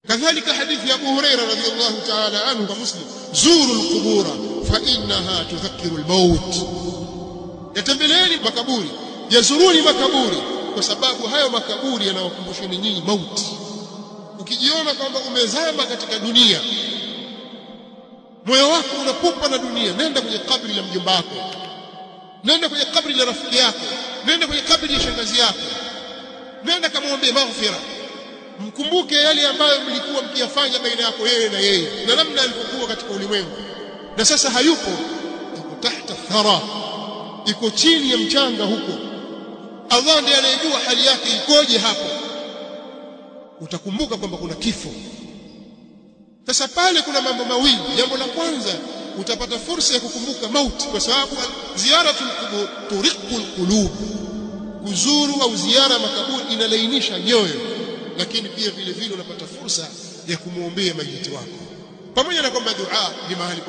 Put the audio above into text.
كذلك حديث أبو هريرة رضي الله تعالى عنه ومسلم زوروا القبور فإنها تذكر الموت. يتembeleeni makaburi, yazuruni makaburi kwa sababu hayo makaburi yanawakumbusheni nyinyi mauti. Ukijiona kwamba umezama katika dunia, moyo wako unapupa na dunia, nenda kwenye kabri la mjomba wako, nenda kwenye kabri la rafiki yako, nenda kwenye kabri ya shangazi yako, nenda kamwombe maghfira, mkumbuke yale ambayo mlikuwa mkiyafanya baina yako yeye na yeye na namna alipokuwa katika ulimwengu, na sasa hayupo. Tahta thara, iko chini ya mchanga huko. Allah ndiye anayejua hali yake ikoje hapo. Utakumbuka kwamba kuna kifo. Sasa pale kuna mambo mawili. Jambo la kwanza, utapata fursa ya kukumbuka mauti, kwa sababu ziyaratul qubur turiqul qulub, kuzuru au ziara makaburi inalainisha nyoyo. Lakini pia vile vile unapata fursa ya kumuombea maiti wako, pamoja na kwamba dua ni mahali